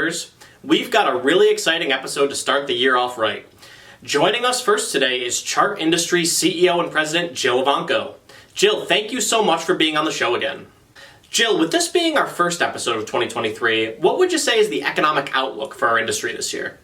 members. We've got a really exciting episode to start the year off right. Joining us first today is Chart Industries CEO and President Jill Evanko. Jill, thank you so much for being on the show again. Jill, with this being our first episode of 2023, what would you say is the economic outlook for our industry this year?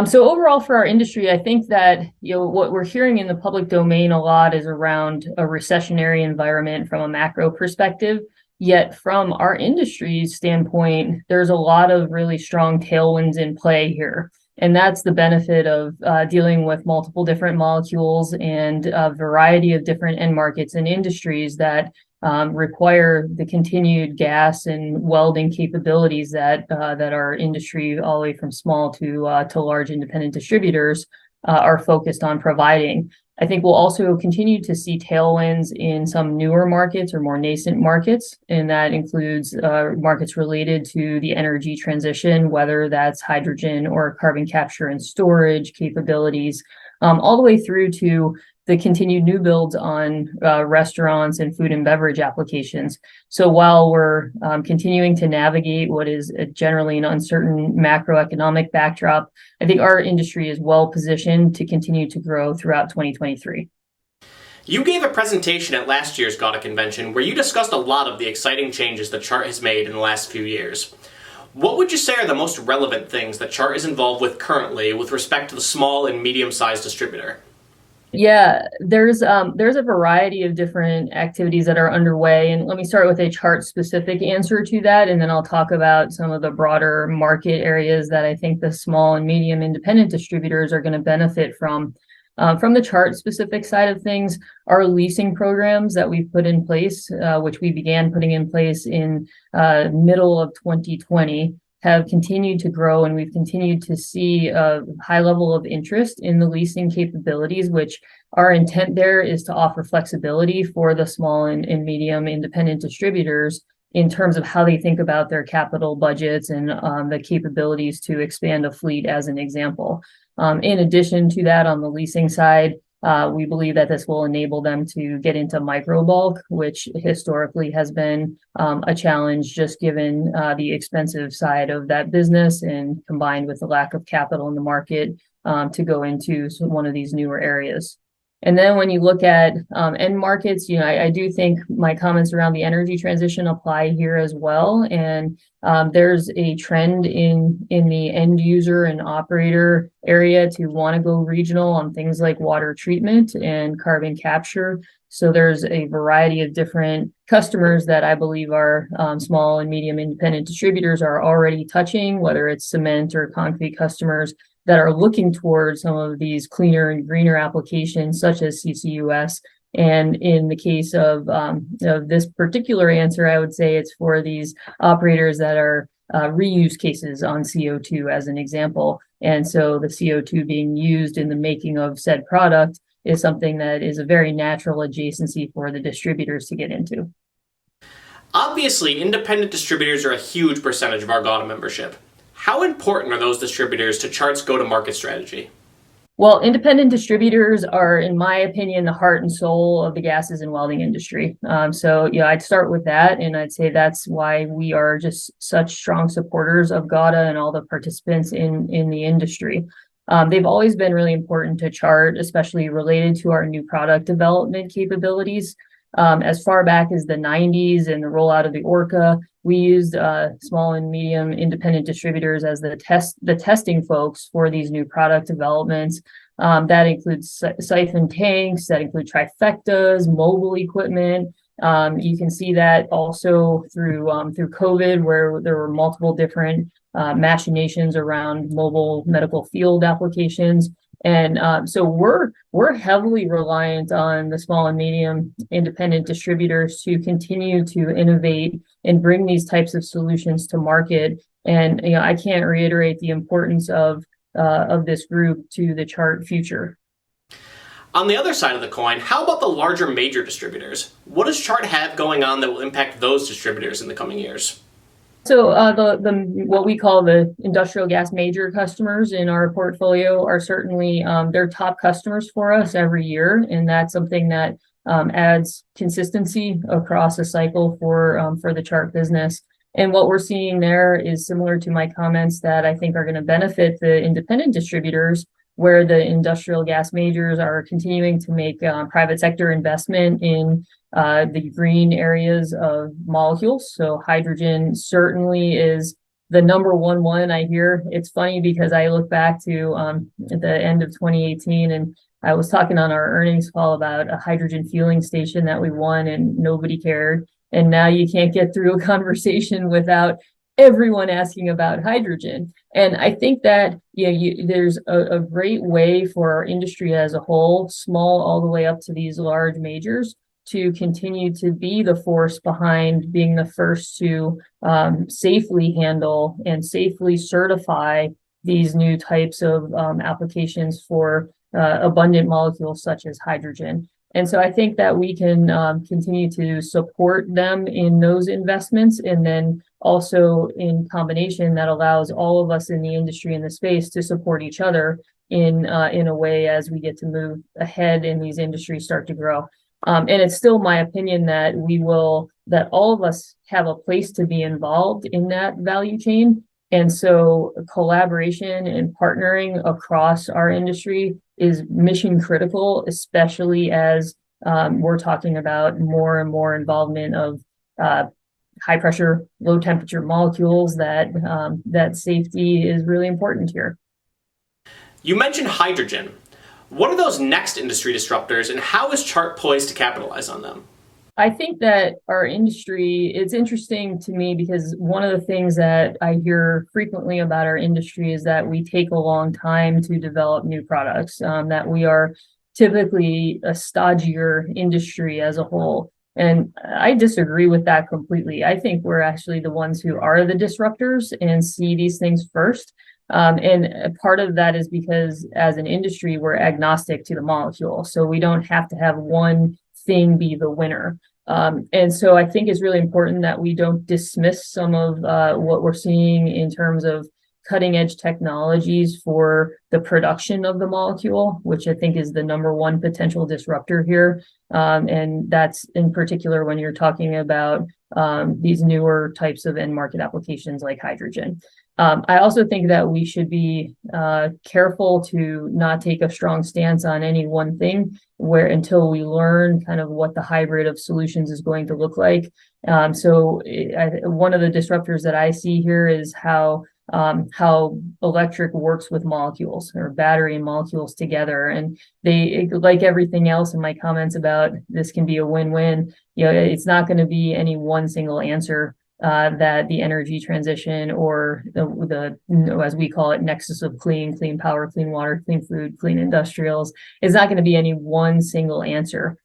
So overall for our industry, I think that what we're hearing in the public domain a lot is around a recessionary environment from a macro perspective. Yet from our industry's standpoint, there's a lot of really strong tailwinds in play here. And that's the benefit of dealing with multiple different molecules and a variety of different end markets and industries that require the continued gas and welding capabilities that our industry, all the way from small to large independent distributors, are focused on providing. I think we'll also continue to see tailwinds in some newer markets or more nascent markets, and that includes markets related to the energy transition, whether that's hydrogen or carbon capture and storage capabilities, all the way through to the continued new builds on restaurants and food and beverage applications. So while we're continuing to navigate what is generally an uncertain macroeconomic backdrop, I think our industry is well positioned to continue to grow throughout 2023. You gave a presentation at last year's GAWDA convention where you discussed a lot of the exciting changes that Chart has made in the last few years. What would you say are the most relevant things that Chart is involved with currently with respect to the small and medium-sized distributor? Yeah, there's a variety of different activities that are underway, and let me start with a Chart-specific answer to that, and then I'll talk about some of the broader market areas that I think the small and medium independent distributors are going to benefit from. From the Chart-specific side of things, our leasing programs that we've put in place, which we began putting in place in middle of 2020, have continued to grow, and we've continued to see a high level of interest in the leasing capabilities, which our intent there is to offer flexibility for the small and medium independent distributors in terms of how they think about their capital budgets and the capabilities to expand a fleet, as an example. In addition to that, on the leasing side, we believe that this will enable them to get into micro bulk, which historically has been a challenge just given the expensive side of that business and combined with the lack of capital in the market to go into one of these newer areas. And then when you look at end markets, I do think my comments around the energy transition apply here as well. And there's a trend in the end user and operator area to want to go regional on things like water treatment and carbon capture. So there's a variety of different customers that I believe our small and medium independent distributors are already touching, whether it's cement or concrete customers that are looking towards some of these cleaner and greener applications such as CCUS. And in the case of this particular answer, I would say it's for these operators that are reuse cases on CO2 as an example. And so the CO2 being used in the making of said product is something that is a very natural adjacency for the distributors to get into. Obviously, independent distributors are a huge percentage of our GAWDA membership. How important are those distributors to Chart's go-to-market strategy? Well, independent distributors are, in my opinion, the heart and soul of the gases and welding industry. I'd start with that, and I'd say that's why we are just such strong supporters of GAWDA and all the participants in the industry. They've always been really important to Chart, especially related to our new product development capabilities. As far back as the 90s and the rollout of the Orca, we used small and medium independent distributors as the testing folks for these new product developments. That includes siphon tanks, that include trifectas, mobile equipment. You can see that also through COVID, where there were multiple different machinations around mobile medical field applications. And so we're heavily reliant on the small and medium independent distributors to continue to innovate and bring these types of solutions to market. And I can't reiterate the importance of this group to the Chart future. On the other side of the coin, how about the larger major distributors? What does Chart have going on that will impact those distributors in the coming years? So the what we call the industrial gas major customers in our portfolio are certainly they're top customers for us every year, and that's something that adds consistency across a cycle for the Chart business. And what we're seeing there is similar to my comments that I think are going to benefit the independent distributors, where the industrial gas majors are continuing to make private sector investment in the green areas of molecules. So hydrogen certainly is the number one I hear. It's funny because I look back to at the end of 2018, and I was talking on our earnings call about a hydrogen fueling station that we won and nobody cared. And now you can't get through a conversation without everyone asking about hydrogen. And I think that there's a great way for our industry as a whole, small all the way up to these large majors, to continue to be the force behind being the first to safely handle and safely certify these new types of applications for abundant molecules such as hydrogen. And so I think that we can continue to support them in those investments, and then also in combination that allows all of us in the industry in the space to support each other in a way as we get to move ahead and these industries start to grow. And it's still my opinion that that all of us have a place to be involved in that value chain. And so collaboration and partnering across our industry is mission critical, especially as we're talking about more and more involvement of high pressure, low temperature molecules, that safety is really important here. You mentioned hydrogen. What are those next industry disruptors, and how is Chart poised to capitalize on them? I think that our industry, it's interesting to me because one of the things that I hear frequently about our industry is that we take a long time to develop new products, that we are typically a stodgier industry as a whole. And I disagree with that completely. I think we're actually the ones who are the disruptors and see these things first. And part of that is because as an industry, we're agnostic to the molecule. So we don't have to have one thing be the winner. And so I think it's really important that we don't dismiss some of what we're seeing in terms of cutting edge technologies for the production of the molecule, which I think is the number one potential disruptor here. And that's in particular when you're talking about these newer types of end market applications like hydrogen. I also think that we should be careful to not take a strong stance on any one thing until we learn kind of what the hybrid of solutions is going to look like. One of the disruptors that I see here is how electric works with molecules or battery and molecules together. And they, like everything else in my comments about this can be a win-win, it's not going to be any one single answer that the energy transition or the as we call it, nexus of clean power, clean water, clean food, clean industrials, is not going to be any one single answer.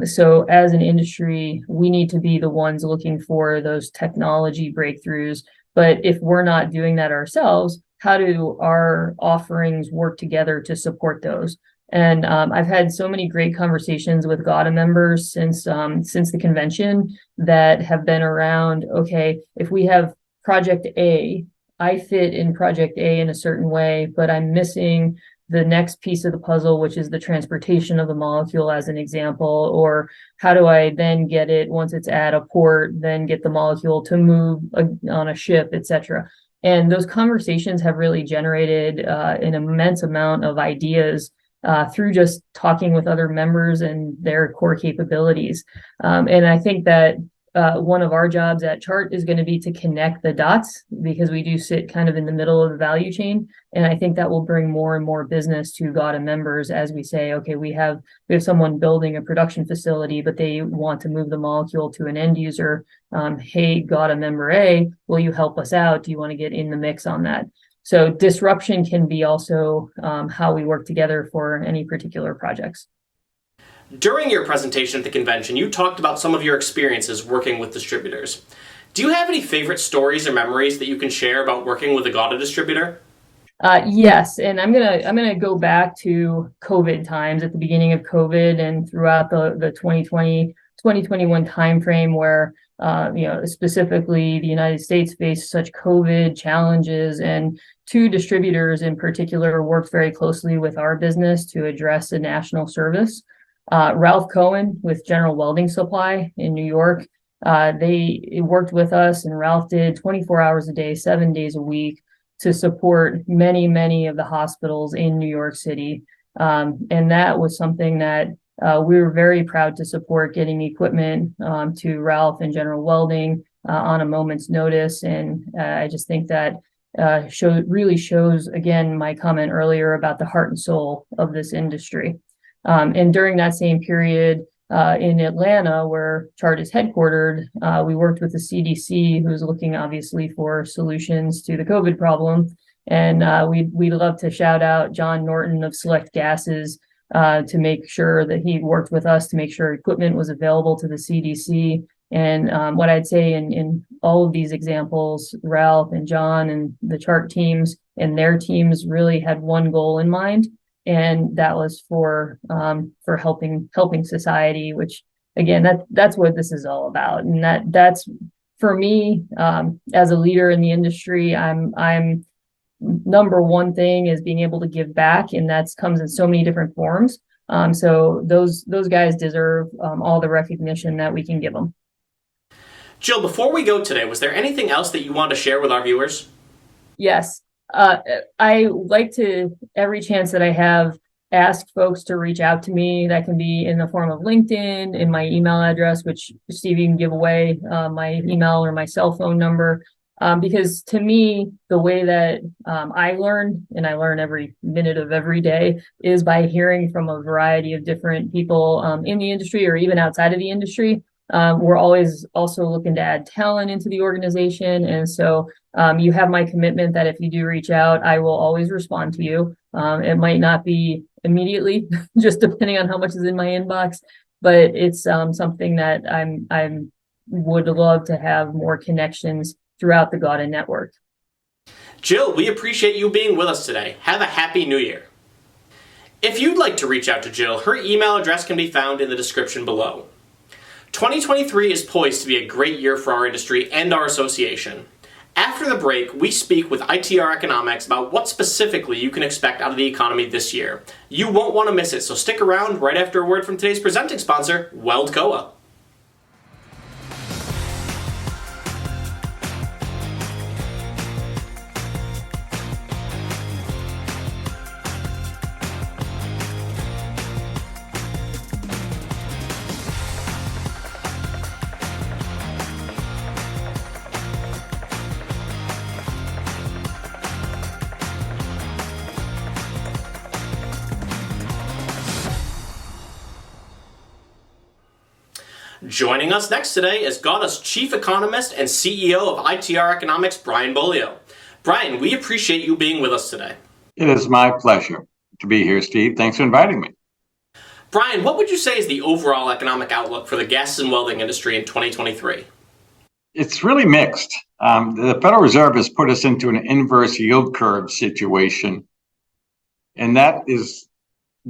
So as an industry, we need to be the ones looking for those technology breakthroughs. But if we're not doing that ourselves, how do our offerings work together to support those? And I've had so many great conversations with GAWDA members since the convention that have been around, okay, if we have project A, I fit in project A in a certain way, but I'm missing the next piece of the puzzle, which is the transportation of the molecule as an example, or how do I then get it once it's at a port, then get the molecule to move on a ship, etc. And those conversations have really generated an immense amount of ideas through just talking with other members and their core capabilities. And I think that one of our jobs at Chart is going to be to connect the dots because we do sit kind of in the middle of the value chain. And I think that will bring more and more business to GAWDA members as we say, okay, we have someone building a production facility, but they want to move the molecule to an end user. Hey, GAWDA member A, will you help us out? Do you want to get in the mix on that? So disruption can be also how we work together for any particular projects. During your presentation at the convention, you talked about some of your experiences working with distributors. Do you have any favorite stories or memories that you can share about working with a GAWDA distributor? Yes, and I'm gonna go back to COVID times at the beginning of COVID and throughout the 2020, 2021 timeframe where specifically the United States faced such COVID challenges, and two distributors in particular worked very closely with our business to address a national service. Ralph Cohen with General Welding Supply in New York They worked with us, and Ralph did 24 hours a day, 7 days a week, to support many, many of the hospitals in New York City. And that was something that we were very proud to support, getting equipment to Ralph and General Welding on a moment's notice. And I just think that really shows, again, my comment earlier about the heart and soul of this industry. And during that same period, in Atlanta, where Chart is headquartered, we worked with the CDC, who's looking obviously for solutions to the COVID problem. And we'd love to shout out John Norton of Select Gases to make sure that he worked with us to make sure equipment was available to the CDC. And what I'd say in all of these examples, Ralph and John and the Chart teams and their teams really had one goal in mind, and that was for helping society, which again, that's what this is all about. And that's for me, as a leader in the industry, I'm number one thing is being able to give back, and that comes in so many different forms. So those guys deserve all the recognition that we can give them. Jill, before we go today, was there anything else that you want to share with our viewers? Yes. I like to, every chance that I have, ask folks to reach out to me. That can be in the form of LinkedIn, in my email address, which Steve, you can give away my email or my cell phone number. Because to me, the way that I learn, and I learn every minute of every day, is by hearing from a variety of different people in the industry or even outside of the industry. We're always also looking to add talent into the organization. And so you have my commitment that if you do reach out, I will always respond to you. It might not be immediately, just depending on how much is in my inbox, but it's something that I would love to have more connections throughout the GAWDA network. Jill, we appreciate you being with us today. Have a happy new year. If you'd like to reach out to Jill, her email address can be found in the description below. 2023 is poised to be a great year for our industry and our association. After the break, we speak with ITR Economics about what specifically you can expect out of the economy this year. You won't want to miss it, so stick around right after a word from today's presenting sponsor, Weldcoa. Joining us next today is GAWDA's Chief Economist and CEO of ITR Economics, Brian Beaulieu. Brian, we appreciate you being with us today. It is my pleasure to be here, Steve. Thanks for inviting me. Brian, what would you say is the overall economic outlook for the gas and welding industry in 2023? It's really mixed. The Federal Reserve has put us into an inverse yield curve situation, and that is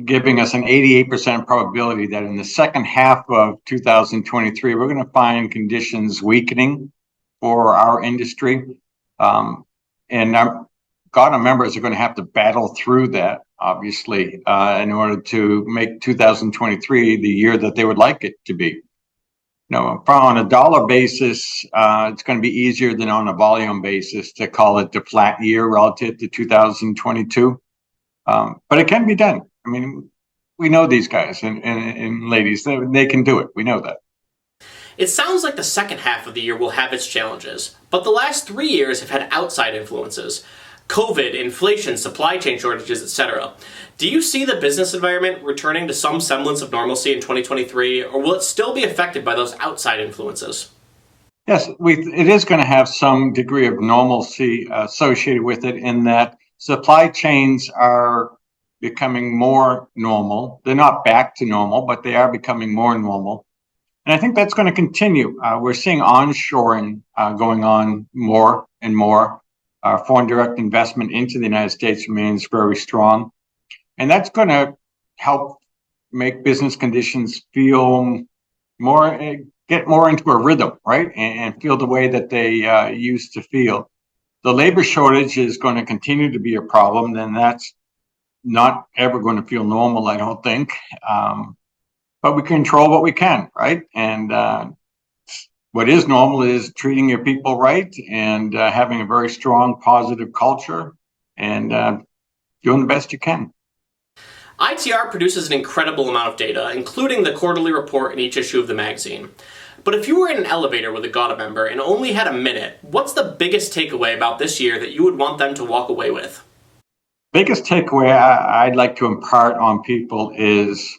giving us an 88% probability that in the second half of 2023, we're going to find conditions weakening for our industry. And our GAWDA members are going to have to battle through that, obviously, in order to make 2023 the year that they would like it to be. On a dollar basis, it's going to be easier than on a volume basis to call it the flat year relative to 2022. But it can be done. I mean, we know these guys and ladies, they can do it. We know that. It sounds like the second half of the year will have its challenges, but the last 3 years have had outside influences. COVID, inflation, supply chain shortages, etc. Do you see the business environment returning to some semblance of normalcy in 2023, or will it still be affected by those outside influences? Yes, it is going to have some degree of normalcy associated with it in that supply chains are becoming more normal. They're not back to normal, but they are becoming more normal. And I think that's going to continue. We're seeing onshoring going on more and more. Foreign direct investment into the United States remains very strong. And that's going to help make business conditions feel more, get more into a rhythm, right? And feel the way that they used to feel. The labor shortage is going to continue to be a problem, and that's not ever going to feel normal, I don't think. But we control what we can, right? And what is normal is treating your people right and having a very strong, positive culture and doing the best you can. ITR produces an incredible amount of data, including the quarterly report in each issue of the magazine. But if you were in an elevator with a GAWDA member and only had a minute, what's the biggest takeaway about this year that you would want them to walk away with? Biggest takeaway I'd like to impart on people is,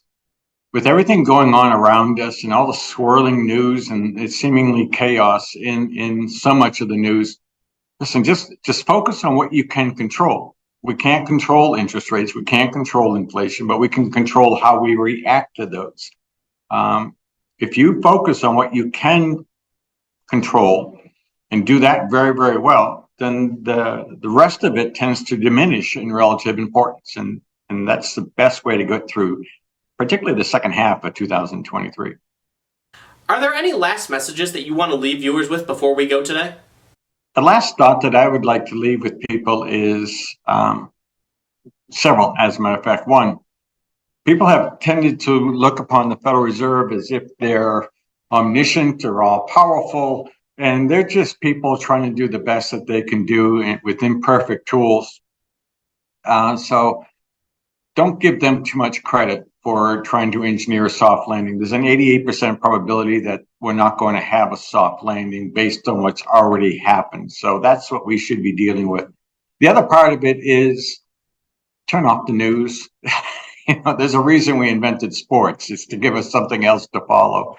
with everything going on around us and all the swirling news and it's seemingly chaos in so much of the news, listen, just focus on what you can control. We can't control interest rates, we can't control inflation, but we can control how we react to those. If you focus on what you can control and do that very, very well, then the rest of it tends to diminish in relative importance. And that's the best way to go through, particularly the second half of 2023. Are there any last messages that you want to leave viewers with before we go today? The last thought that I would like to leave with people is several, as a matter of fact. One, people have tended to look upon the Federal Reserve as if they're omniscient or all powerful, and they're just people trying to do the best that they can do with imperfect tools. So don't give them too much credit for trying to engineer a soft landing. There's an 88% probability that we're not going to have a soft landing based on what's already happened. So that's what we should be dealing with. The other part of it is turn off the news. There's a reason we invented sports. It's to give us something else to follow.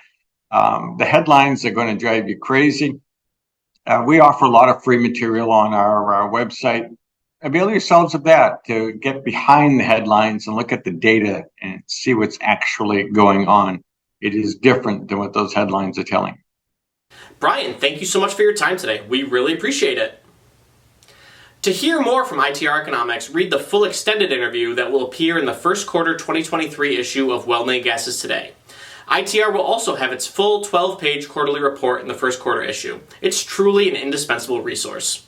The headlines are going to drive you crazy. We offer a lot of free material on our website. Avail yourselves of that to get behind the headlines and look at the data and see what's actually going on. It is different than what those headlines are telling. Brian, thank you so much for your time today. We really appreciate it. To hear more from ITR Economics, read the full extended interview that will appear in the first quarter 2023 issue of Welding and Gases Today. ITR will also have its full 12-page quarterly report in the first quarter issue. It's truly an indispensable resource.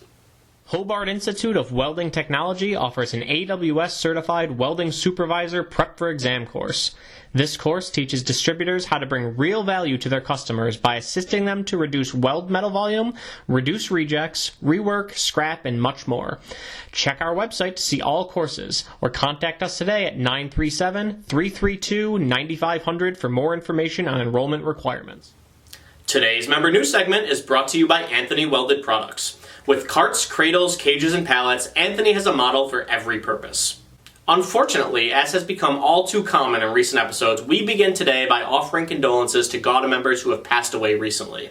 Hobart Institute of Welding Technology offers an AWS-certified welding supervisor prep for exam course. This course teaches distributors how to bring real value to their customers by assisting them to reduce weld metal volume, reduce rejects, rework, scrap, and much more. Check our website to see all courses, or contact us today at 937-332-9500 for more information on enrollment requirements. Today's member news segment is brought to you by Anthony Welded Products. With carts, cradles, cages, and pallets, Anthony has a model for every purpose. Unfortunately, as has become all too common in recent episodes, we begin today by offering condolences to GAWDA members who have passed away recently.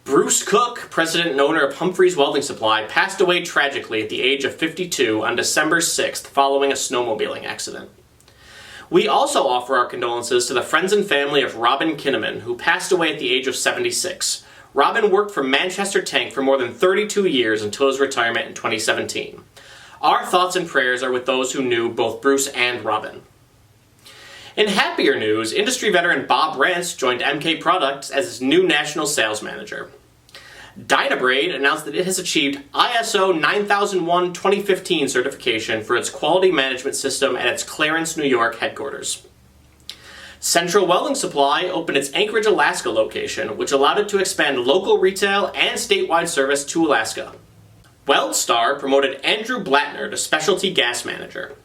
Bruce Cook, president and owner of Humphrey's Welding Supply, passed away tragically at the age of 52 on December 6th following a snowmobiling accident. We also offer our condolences to the friends and family of Robin Kinnaman, who passed away at the age of 76. Robin worked for Manchester Tank for more than 32 years until his retirement in 2017. Our thoughts and prayers are with those who knew both Bruce and Robin. In happier news, industry veteran Bob Rance joined MK Products as his new national sales manager. Dynabrade announced that it has achieved ISO 9001:2015 certification for its quality management system at its Clarence, New York headquarters. Central Welding Supply opened its Anchorage, Alaska location, which allowed it to expand local retail and statewide service to Alaska. WeldStar promoted Andrew Blattner to Specialty Gas Manager.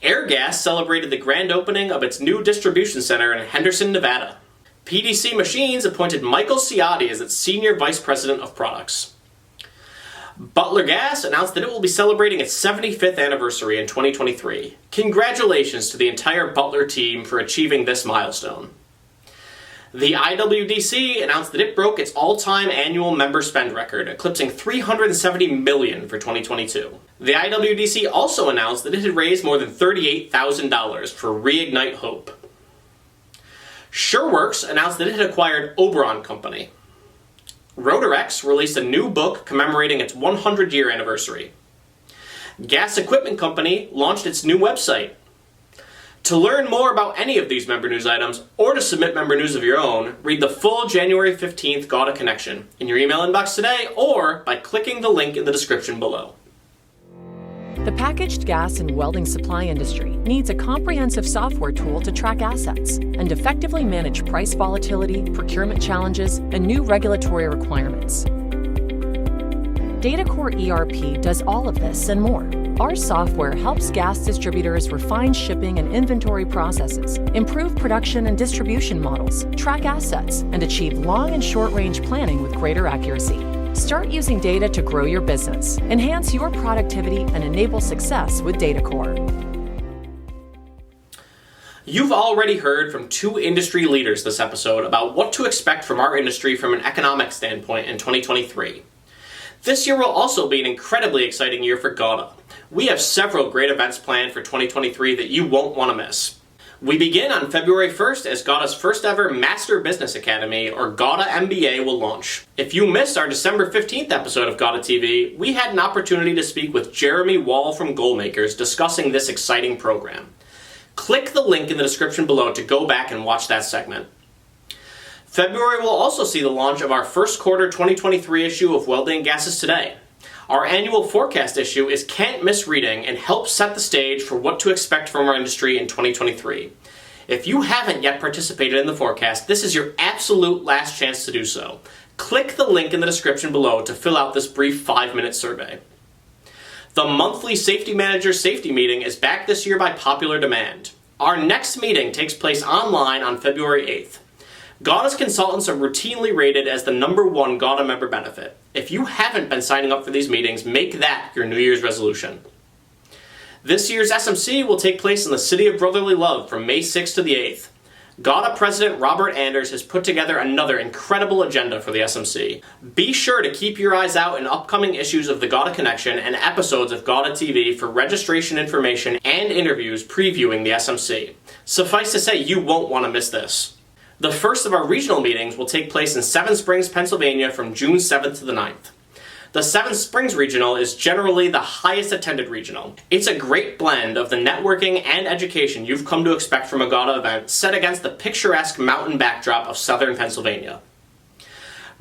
Airgas celebrated the grand opening of its new distribution center in Henderson, Nevada. PDC Machines appointed Michael Ciotti as its Senior Vice President of Products. Butler Gas announced that it will be celebrating its 75th anniversary in 2023. Congratulations to the entire Butler team for achieving this milestone. The IWDC announced that it broke its all-time annual member spend record, eclipsing $370 million for 2022. The IWDC also announced that it had raised more than $38,000 for Reignite Hope. SureWorks announced that it had acquired Oberon Company. Rotorex released a new book commemorating its 100-year anniversary. Gas Equipment Company launched its new website. To learn more about any of these member news items, or to submit member news of your own, read the full January 15th GAWDA Connection in your email inbox today, or by clicking the link in the description below. The packaged gas and welding supply industry needs a comprehensive software tool to track assets and effectively manage price volatility, procurement challenges, and new regulatory requirements. Datacor ERP does all of this and more. Our software helps gas distributors refine shipping and inventory processes, improve production and distribution models, track assets, and achieve long and short-range planning with greater accuracy. Start using data to grow your business, enhance your productivity, and enable success with Datacor. You've already heard from two industry leaders this episode about what to expect from our industry from an economic standpoint in 2023. This year will also be an incredibly exciting year for GAWDA. We have several great events planned for 2023 that you won't want to miss. We begin on February 1st as GAWDA's first ever Master Business Academy, or GAWDA MBA, will launch. If you missed our December 15th episode of GAWDA TV, we had an opportunity to speak with Jeremy Wall from Goalmakers discussing this exciting program. Click the link in the description below to go back and watch that segment. February will also see the launch of our first quarter 2023 issue of Welding Gases Today. Our annual forecast issue is can't miss reading and helps set the stage for what to expect from our industry in 2023. If you haven't yet participated in the forecast, this is your absolute last chance to do so. Click the link in the description below to fill out this brief 5-minute survey. The monthly Safety Manager Safety Meeting is back this year by popular demand. Our next meeting takes place online on February 8th. GAWDA's consultants are routinely rated as the #1 GAWDA member benefit. If you haven't been signing up for these meetings, make that your New Year's resolution. This year's SMC will take place in the City of Brotherly Love from May 6th to the 8th. GAWDA President Robert Anders has put together another incredible agenda for the SMC. Be sure to keep your eyes out in upcoming issues of the GAWDA Connection and episodes of GAWDA TV for registration information and interviews previewing the SMC. Suffice to say, you won't want to miss this. The first of our regional meetings will take place in Seven Springs, Pennsylvania from June 7th to the 9th. The Seven Springs Regional is generally the highest attended regional. It's a great blend of the networking and education you've come to expect from a GAWDA event set against the picturesque mountain backdrop of southern Pennsylvania.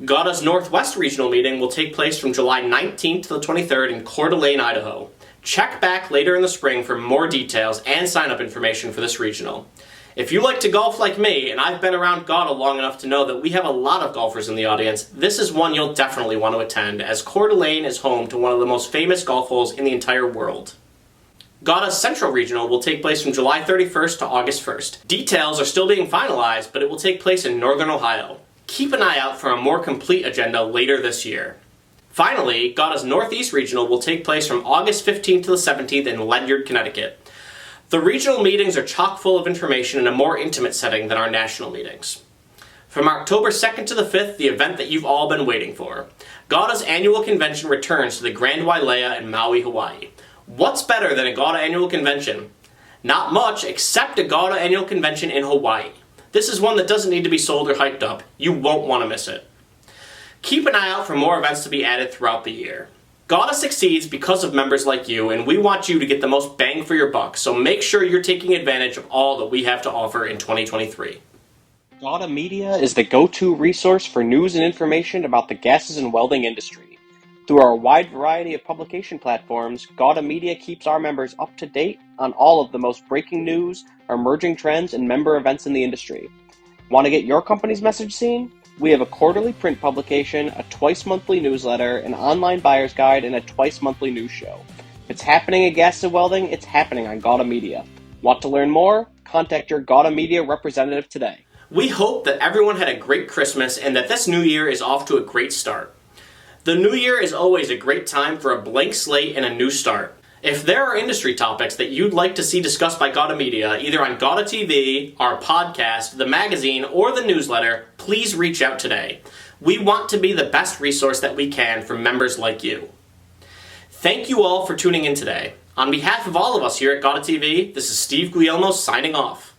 GAWDA's Northwest Regional meeting will take place from July 19th to the 23rd in Coeur d'Alene, Idaho. Check back later in the spring for more details and sign-up information for this regional. If you like to golf like me, and I've been around GAWDA long enough to know that we have a lot of golfers in the audience, this is one you'll definitely want to attend, as Coeur d'Alene is home to one of the most famous golf holes in the entire world. GAWDA's Central Regional will take place from July 31st to August 1st. Details are still being finalized, but it will take place in Northern Ohio. Keep an eye out for a more complete agenda later this year. Finally, GAWDA's Northeast Regional will take place from August 15th to the 17th in Ledyard, Connecticut. The regional meetings are chock full of information in a more intimate setting than our national meetings. From October 2nd to the 5th, the event that you've all been waiting for. GAWDA's annual convention returns to the Grand Wailea in Maui, Hawaii. What's better than a GAWDA annual convention? Not much, except a GAWDA annual convention in Hawaii. This is one that doesn't need to be sold or hyped up. You won't want to miss it. Keep an eye out for more events to be added throughout the year. GAWDA succeeds because of members like you, and we want you to get the most bang for your buck, so make sure you're taking advantage of all that we have to offer in 2023. GAWDA Media is the go-to resource for news and information about the gases and welding industry. Through our wide variety of publication platforms, GAWDA Media keeps our members up to date on all of the most breaking news, emerging trends, and member events in the industry. Want to get your company's message seen? We have a quarterly print publication, a twice-monthly newsletter, an online buyer's guide, and a twice-monthly news show. If it's happening at Gas and Welding, it's happening on GAWDA Media. Want to learn more? Contact your GAWDA Media representative today. We hope that everyone had a great Christmas and that this new year is off to a great start. The new year is always a great time for a blank slate and a new start. If there are industry topics that you'd like to see discussed by GAWDA Media, either on GAWDA TV, our podcast, the magazine, or the newsletter, please reach out today. We want to be the best resource that we can for members like you. Thank you all for tuning in today. On behalf of all of us here at GAWDA TV, this is Steve Guglielmo signing off.